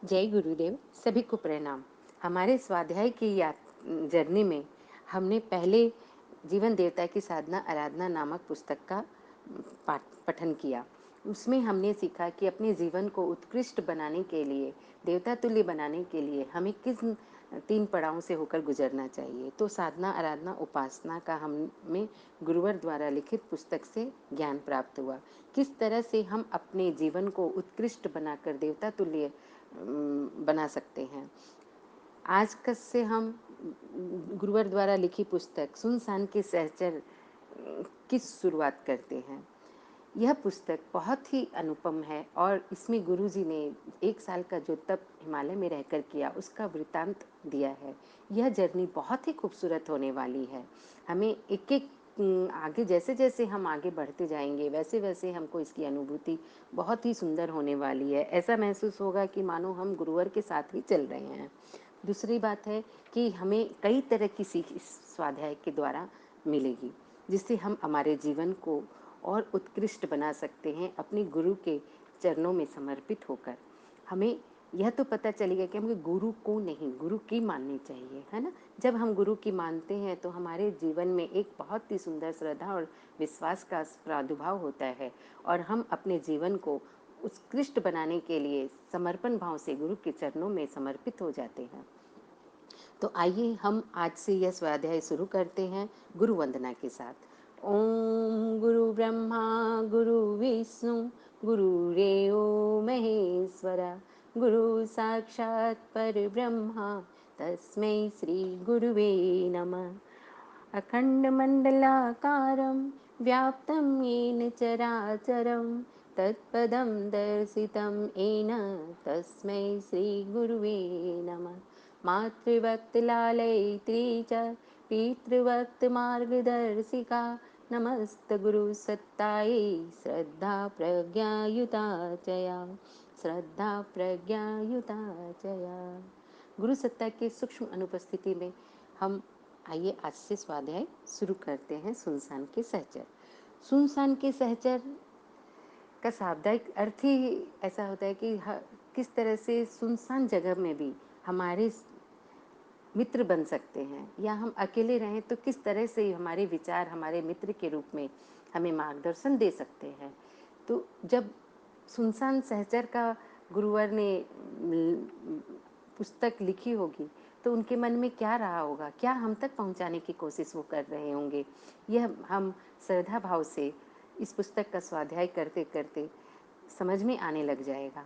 जय गुरुदेव। सभी को प्रणाम। हमारे स्वाध्याय की जर्नी में हमने पहले जीवन देवता की साधना आराधना नामक पुस्तक का पठन किया। उसमें हमने सीखा कि अपने जीवन को उत्कृष्ट बनाने के लिए, देवता तुल्य बनाने के लिए हमें किस 3 पड़ावों से होकर गुजरना चाहिए। तो साधना आराधना उपासना का हमें गुरुवर द्वारा लिखित पुस्तक से ज्ञान प्राप्त हुआ। किस तरह से हम अपने जीवन को उत्कृष्ट बनाकर देवता तुल्य बना सकते हैं। आज का से हम गुरुवर द्वारा लिखी पुस्तक सुनसान के सहचर की शुरुआत करते हैं। यह पुस्तक बहुत ही अनुपम है और इसमें गुरुजी ने 1 साल का जो तप हिमालय में रहकर किया उसका वृतांत दिया है। यह जर्नी बहुत ही खूबसूरत होने वाली है। हमें एक-एक आगे जैसे-जैसे हम आगे बढ़ते जाएंगे वैसे-वैसे हमको इसकी अनुभूति बहुत ही सुंदर होने वाली है। ऐसा महसूस होगा कि मानो हम गुरुवर के साथ ही चल रहे हैं। दूसरी बात है कि हमें कई तरह की सीख इस स्वाध्याय के द्वारा मिलेगी, जिससे हम हमारे जीवन को और उत्कृष्ट बना सकते हैं अपने गुरु के चरणों में समर्पित होकर। हमें यह तो पता चलेगा कि हमें गुरु को नहीं, गुरु की माननी चाहिए, है ना? जब हम गुरु की मानते हैं तो हमारे जीवन में एक बहुत ही सुंदर श्रद्धा और विश्वास का प्रादुर्भाव होता है और हम अपने जीवन को उत्कृष्ट बनाने के लिए समर्पण भाव से गुरु के चरणों में समर्पित हो जाते हैं। तो आइए हम आज से यह स्वाध्याय शुरू करते हैं गुरु वंदना के साथ। ओम गुरु ब्रह्मा गुरु विष्णु गुरुरेव महेश्वरा गुरु साक्षात् परब्रह्मा तस्मै श्री गुरुवे नमः। अखण्डमण्डलाकारं व्याप्तं येन चराचरं तत्पदं दर्शितं येन तस्मै श्रीगुरुवे नमः। मातृभक्तिलालयित्री च पितृभक्तिमार्गदर्शिका नमस्तगुरुसत्तायै श्रद्धा प्रज्ञायुता च या श्रद्धा प्रज्ञायुता च या। गुरु सत्ता की सूक्ष्म अनुपस्थिति में हम आइए आज से स्वाध्याय शुरू करते हैं। सुनसान के सहचर। सुनसान के सहचर का शाब्दिक अर्थ ही ऐसा होता है कि किस तरह से सुनसान जगह में भी हमारे मित्र बन सकते हैं, या हम अकेले रहें तो किस तरह से हमारे विचार हमारे मित्र के रूप में हमें मार्गदर्शन दे सकते हैं। तो जब सुनसान सहचर का गुरुवर ने पुस्तक लिखी होगी तो उनके मन में क्या रहा होगा, क्या हम तक पहुंचाने की कोशिश वो कर रहे होंगे, यह हम श्रद्धा भाव से इस पुस्तक का स्वाध्याय करते करते समझ में आने लग जाएगा।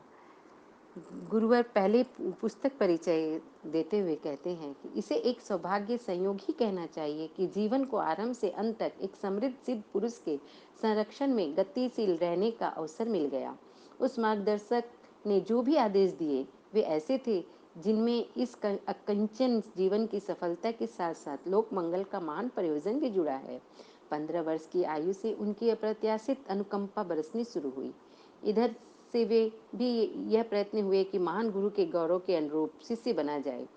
गुरुवर पहले पुस्तक परिचय देते हुए कहते हैं कि इसे एक सौभाग्य संयोग ही कहना चाहिए कि जीवन को आरंभ से अंत तक एक समृद्ध सिद्ध पुरुष के संरक्षण में गतिशील रहने का अवसर मिल गया। उस मार्गदर्शक ने जो भी आदेश दिए वे ऐसे थे जिनमें इस अकिंचन जीवन की सफलता के साथ साथ लोक मंगल का महान प्रयोजन भी जुड़ा है। 15 वर्ष की आयु से उनकी अप्रत्याशित अनुकंपा बरसनी शुरू हुई। इधर से वे भी यह प्रयत्न हुए कि महान गुरु के गौरव के अनुरूप शिष्य बना जाए।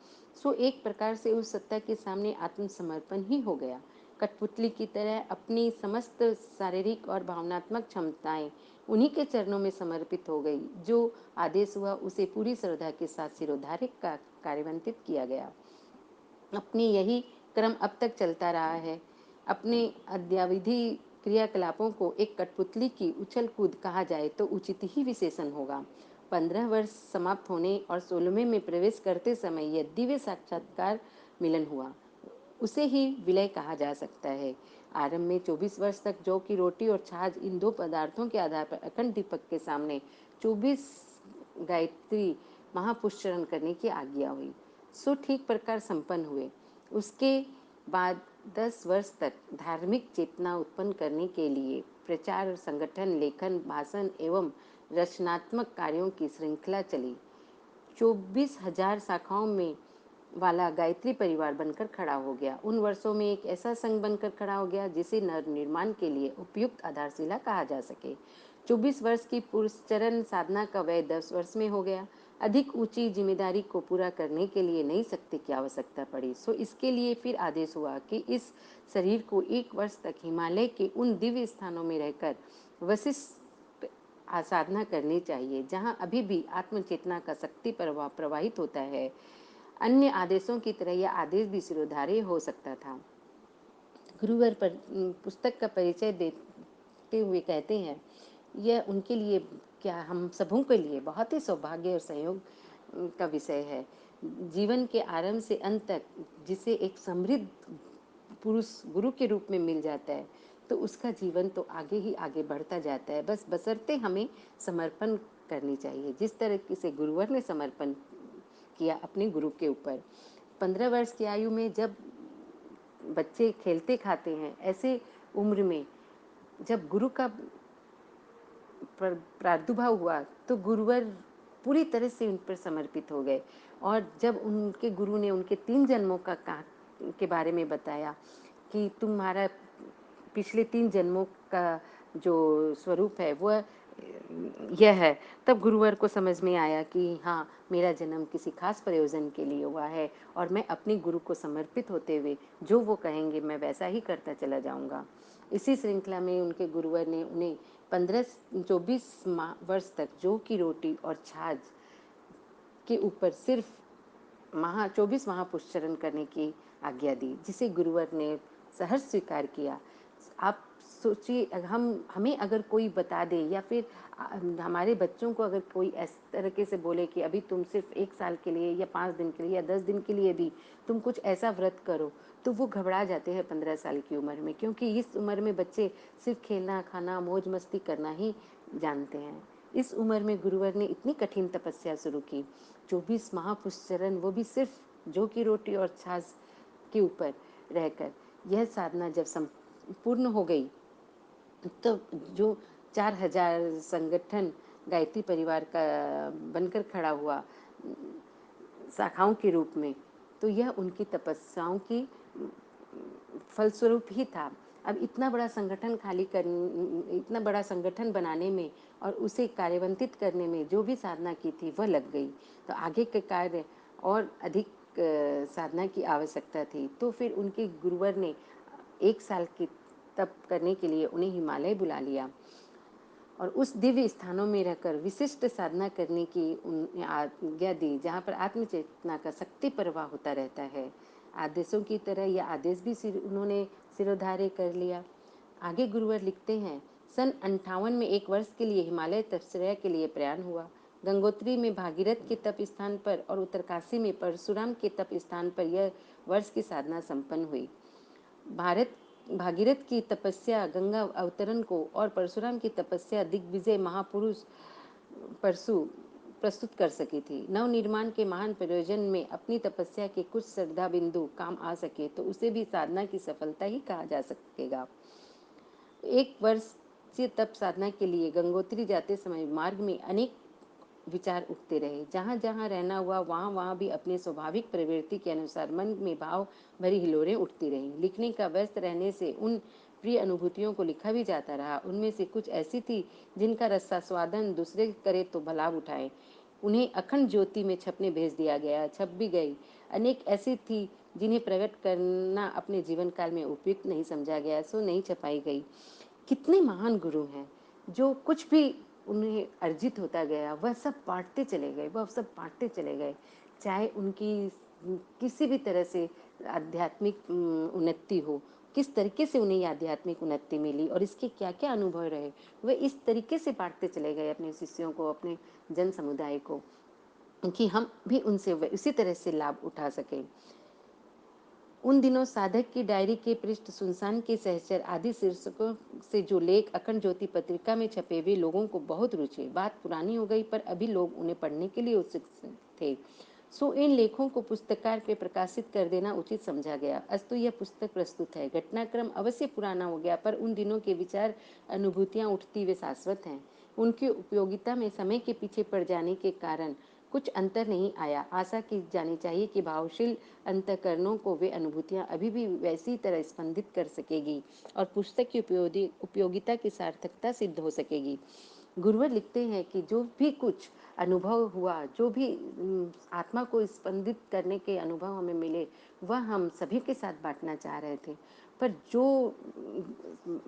सो एक प्रकार से उस सत्ता के सामने आत्मसमर्पण ही हो गया। कठपुतली की तरह अपनी समस्त शारीरिक और भावनात्मक क्षमताएं उन्हीं के चरणों में समर्पित हो गई। जो आदेश हुआ उसे पूरी श्रद्धा के साथ सिरोधार्य का कार्यान्वित किया गया। अपनी यही क्रम अब तक चलता रहा है। अपने अद्यावधि क्रियाकलापों को एक कठपुतली की उछल कूद कहा जाए तो उचित ही विशेषण होगा। 15 वर्ष समाप्त होने और 16वें में प्रवेश करते समय यह दिव्य साक्षात्कार मिलन हुआ, उसे ही विलय कहा जा सकता है। आरंभ में 24 वर्ष तक जौ की रोटी और छाछ इन दो पदार्थों के आधार पर अखंड दीपक के सामने 24 गायत्री महापुष्चरण करने की आज्ञा हुई। सो ठीक प्रकार संपन्न हुए। उसके बाद 10 वर्ष तक धार्मिक चेतना उत्पन्न करने के लिए प्रचार संगठन लेखन भाषण एवं रचनात्मक कार्यों की श्रृंखला चली। 24,000 शाखाओं में वाला गायत्री परिवार बनकर खड़ा हो गया। उन वर्षों में एक ऐसा संघ बनकर खड़ा हो गया जिसे नर निर्माण के लिए उपयुक्त आधारशिला कहा जा सके। 24 वर्ष की पुरुषचरण साधना का व्यय 10 वर्ष में हो गया। अधिक ऊंची जिम्मेदारी को पूरा करने के लिए नई शक्ति की आवश्यकता पड़ी। सो इसके लिए फिर आदेश हुआ कि इस शरीर को 1 वर्ष तक हिमालय के उन दिव्य स्थानों में रहकर वशिष्ठ साधना करनी चाहिए, जहाँ अभी भी आत्मचेतना का शक्ति प्रवाह प्रवाहित होता है। अन्य आदेशों की तरह यह आदेश भी सिरोधार्य हो सकता था। गुरुवर पर पुस्तक का परिचय देते हुए कहते हैं, यह उनके लिए, क्या हम सबों के लिए बहुत ही सौभाग्य और संयोग का विषय है। जीवन के आरंभ से अंत तक जिसे एक समृद्ध पुरुष गुरु के रूप में मिल जाता है, तो उसका जीवन तो आगे ही आगे बढ़ता जाता है, बस बशर्ते हमें समर्पण करनी चाहिए, जिस तरह से गुरुवर ने समर्पण किया अपने गुरु के ऊपर। 15 वर्ष की आयु में जब बच्चे खेलते खाते हैं, ऐसे उम्र में जब गुरु का प्रादुर्भाव हुआ, तो गुरुवर पूरी तरह से उन पर समर्पित हो गए। और जब उनके गुरु ने उनके 3 जन्मों के बारे में बताया कि तुम्हारा पिछले 3 जन्मों का जो स्वरूप है वह यह है, तब गुरुवर को समझ में आया कि हाँ, मेरा जन्म किसी खास प्रयोजन के लिए हुआ है और मैं अपने गुरु को समर्पित होते हुए जो वो कहेंगे मैं वैसा ही करता चला जाऊंगा। इसी श्रृंखला में उनके गुरुवर ने उन्हें 24 वर्ष तक जौ की रोटी और छाछ के ऊपर सिर्फ 24 महापुष्चरण करने की आज्ञा दी, जिसे गुरुवर ने सहर्ष स्वीकार किया। आप सोचिए, हमें अगर कोई बता दे या फिर हमारे बच्चों को अगर कोई इस तरीके से बोले कि अभी तुम सिर्फ 1 साल के लिए या 5 दिन के लिए या 10 दिन के लिए भी तुम कुछ ऐसा व्रत करो, तो वो घबरा जाते हैं 15 साल की उम्र में, क्योंकि इस उम्र में बच्चे सिर्फ खेलना खाना मौज मस्ती करना ही जानते हैं। इस उम्र में गुरुवर ने इतनी कठिन तपस्या शुरू की, 24 महापुष्चरण, वो भी सिर्फ जौ की रोटी और छाछ के ऊपर रहकर। यह साधना जब संपूर्ण हो गई, तो जो 4000 संगठन गायत्री परिवार का बनकर खड़ा हुआ शाखाओं के रूप में, तो यह उनकी तपस्याओं की फलस्वरूप ही था। अब इतना बड़ा संगठन बनाने में और उसे कार्यान्वित करने में जो भी साधना की थी वह लग गई, तो आगे के कार्य और अधिक साधना की आवश्यकता थी। तो फिर उनके गुरुवर ने 1 साल की तप करने के लिए उन्हें हिमालय बुला लिया और उस दिव्य स्थानों में रहकर विशिष्ट साधना करने की उन्हें आज्ञा दी, जहाँ पर आत्मचेतना का शक्ति प्रवाह होता रहता है। आदेशों की तरह यह आदेश भी उन्होंने सिरोधार्य कर लिया। आगे गुरुवर लिखते हैं, सन 58 में 1 वर्ष के लिए हिमालय तपश्चर्या के लिए प्रयाण हुआ। गंगोत्री में भागीरथ के तप स्थान पर और उत्तरकाशी में परशुराम के तप स्थान पर यह वर्ष की साधना संपन्न हुई। भागीरथ की तपस्या गंगा अवतरण को और परशुराम की तपस्या दिग्विजय महापुरुष परशु प्रस्तुत कर सकी थी। नवनिर्माण के महान प्रयोजन में अपनी तपस्या के कुछ श्रद्धा बिंदु काम आ सके, तो उसे भी साधना की सफलता ही कहा जा सकेगा। 1 वर्ष से तप साधना के लिए गंगोत्री जाते समय मार्ग में अनेक विचार उठते रहे। जहाँ जहाँ रहना हुआ वहाँ वहाँ भी अपने स्वाभाविक प्रवृत्ति के अनुसार मन में भाव भरी हिलोरें उठती रहीं। लिखने का व्यस्त रहने से उन प्रिय अनुभूतियों को लिखा भी जाता रहा। उनमें से कुछ ऐसी थी जिनका रसास्वादन दूसरे करे तो भला उठाए। उन्हें अखंड ज्योति में छपने भेज दिया गया, छप भी गई। अनेक ऐसी थी जिन्हें प्रकट करना अपने जीवन काल में उपयुक्त नहीं समझा गया, सो नहीं छपाई गई। कितने महान गुरु हैं, जो कुछ भी उन्हें अर्जित होता गया वह सब बांटते चले गए, वह सब बांटते चले गए, चाहे उनकी किसी भी तरह से आध्यात्मिक उन्नति हो, किस तरीके से उन्हें आध्यात्मिक उन्नति मिली और इसके क्या क्या अनुभव रहे, वह इस तरीके से बांटते चले गए अपने शिष्यों को, अपने जन समुदाय को, कि हम भी उनसे उसी तरह से लाभ उठा सकें। उन दिनों साधक की डायरी के पृष्ठ सुनसान के सहचर आदि शीर्षकों से जो लेख अखंड ज्योति पत्रिका में छपे वे लोगों को बहुत रुचे। बात पुरानी हो गई पर अभी लोग उन्हें पढ़ने के लिए उत्सुक थे, सो इन लेखों को पुस्तकार पे प्रकाशित कर देना उचित समझा गया। अस्तु यह पुस्तक प्रस्तुत है। घटनाक्रम अवश्य पुराना हो गया, पर उन दिनों के विचार अनुभूतियां उठती वे शाश्वत हैं। उनकी उपयोगिता में समय के पीछे पड़ जाने के कारण कुछ अंतर नहीं आया। आशा की जानी चाहिए कि भावशील अंतःकरणों को वे अनुभूतियां अभी भी वैसी तरह स्पंदित कर सकेगी और पुस्तक की उपयोगिता की सार्थकता सिद्ध हो सकेगी। गुरुवर लिखते हैं कि जो भी कुछ अनुभव हुआ, जो भी आत्मा को स्पंदित करने के अनुभव हमें मिले, वह हम सभी के साथ बांटना चाह रहे थे, पर जो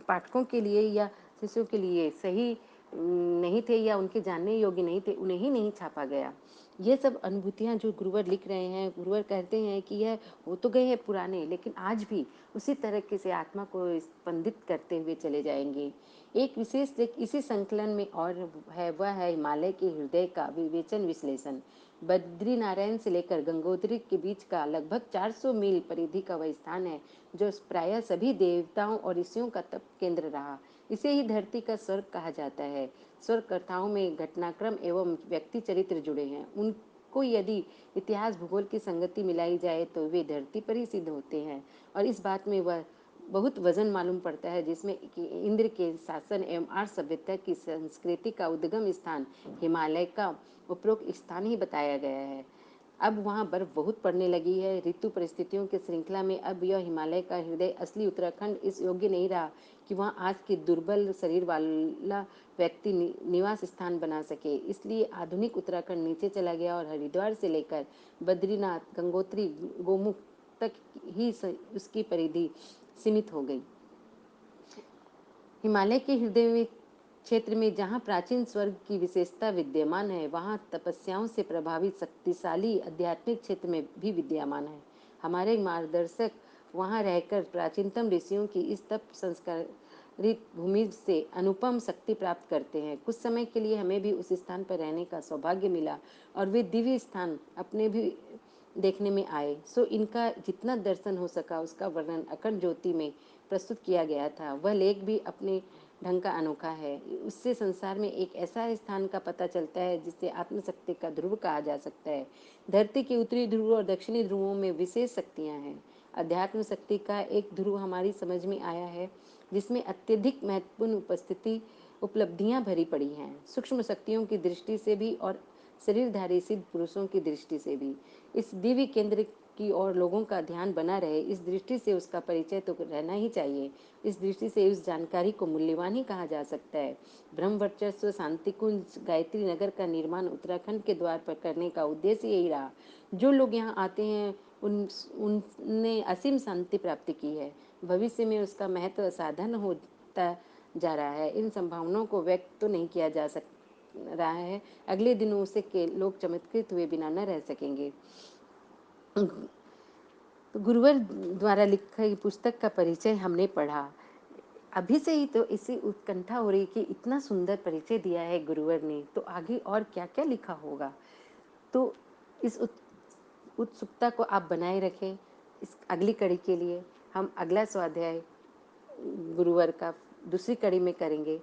पाठकों के लिए या शिष्यों के लिए सही नहीं थे या उनके जानने योग्य नहीं थे, उन्हें ही नहीं छापा गया। ये सब अनुभूतियाँ जो गुरुवर लिख रहे हैं, गुरुवर कहते हैं कि यह हो तो गए हैं पुराने, लेकिन आज भी उसी तरीके से आत्मा को स्पंदित करते हुए चले जाएँगे। एक विशेष लेख इसी संकलन में और है, वह है हिमालय के हृदय का विवेचन विश्लेषण। बद्रीनारायण से लेकर गंगोत्री के बीच का लगभग 400 मील परिधि का वह स्थान है, जो प्रायः सभी देवताओं और ऋषियों का तप केंद्र रहा। इसे ही धरती का स्वर्ग कहा जाता है। स्वर्ग कथाओं में घटनाक्रम एवं व्यक्ति चरित्र जुड़े हैं। उनको यदि इतिहास भूगोल की संगति मिलाई जाए तो वे धरती पर ही सिद्ध होते हैं, और इस बात में वह बहुत वजन मालूम पड़ता है, जिसमें कि इंद्र के शासन एवं आर्य सभ्यता की संस्कृति का उद्गम स्थान हिमालय का उपरोक्त स्थान ही बताया गया है। अब वहाँ बर्फ बहुत पड़ने लगी है। ऋतु परिस्थितियों की श्रृंखला में अब यह हिमालय का हृदय असली उत्तराखंड इस योग्य नहीं रहा कि वहाँ आज के दुर्बल शरीर वाला व्यक्ति निवास स्थान बना सके। इसलिए आधुनिक उत्तराखंड नीचे चला गया और हरिद्वार से लेकर बद्रीनाथ, गंगोत्री, गोमुख तक ही उसकी परिधि सीमित हो गई। हिमालय के हृदय में क्षेत्र में जहाँ प्राचीन स्वर्ग की विशेषता विद्यमान है, वहाँ तपस्याओं से प्रभावित शक्तिशाली आध्यात्मिक क्षेत्र में भी विद्यमान है। हमारे मार्गदर्शक वहाँ रहकर प्राचीनतम ऋषियों की इस तप संस्कारित भूमि से अनुपम शक्ति प्राप्त करते हैं। कुछ समय के लिए हमें भी उस स्थान पर रहने का सौभाग्य मिला और वे दिव्य स्थान अपने भी देखने में आए। सो इनका जितना दर्शन हो सका उसका वर्णन अखंड ज्योति में प्रस्तुत किया गया था। वह लेख भी अपने ढंग का अनोखा है। उससे संसार में एक ऐसा स्थान का पता चलता है जिसे आत्मशक्ति का ध्रुव कहा जा सकता है। धरती के उत्तरी ध्रुव और दक्षिणी ध्रुवों में विशेष शक्तियाँ हैं। अध्यात्म शक्ति का एक ध्रुव हमारी समझ में आया है, जिसमें अत्यधिक महत्वपूर्ण उपस्थिति उपलब्धियां भरी पड़ी हैं, सूक्ष्म शक्तियों की दृष्टि से भी और शरीरधारी सिद्ध पुरुषों की दृष्टि से भी। इस दिव्य केंद्र की ओर लोगों का ध्यान बना रहे, इस दृष्टि से उसका परिचय तो रहना ही चाहिए। इस दृष्टि से उस जानकारी को मूल्यवान ही कहा जा सकता है। ब्रह्म वर्चस्व शांतिकुंज गायत्री नगर का निर्माण उत्तराखंड के द्वार पर करने का उद्देश्य यही रहा। जो लोग यहाँ आते हैं उनने असीम शांति प्राप्ति की है। भविष्य में उसका महत्व असाधारण होता जा रहा है। इन संभावनाओं को व्यक्त तो नहीं किया जा रहा है। अगले दिनों उसे के लोग चमत्कृत हुए बिना न रह सकेंगे। गुरुवर द्वारा लिखी पुस्तक का परिचय हमने पढ़ा। अभी से ही तो इसी उत्कंठा हो रही कि इतना सुंदर परिचय दिया है गुरुवर ने, तो आगे और क्या क्या लिखा होगा। तो इस उत्सुकता को आप बनाए रखें। इस अगली कड़ी के लिए हम अगला स्वाध्याय गुरुवर का दूसरी कड़ी में करेंगे।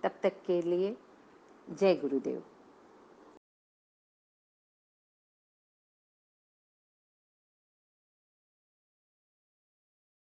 तब तक के लिए जय गुरुदेव।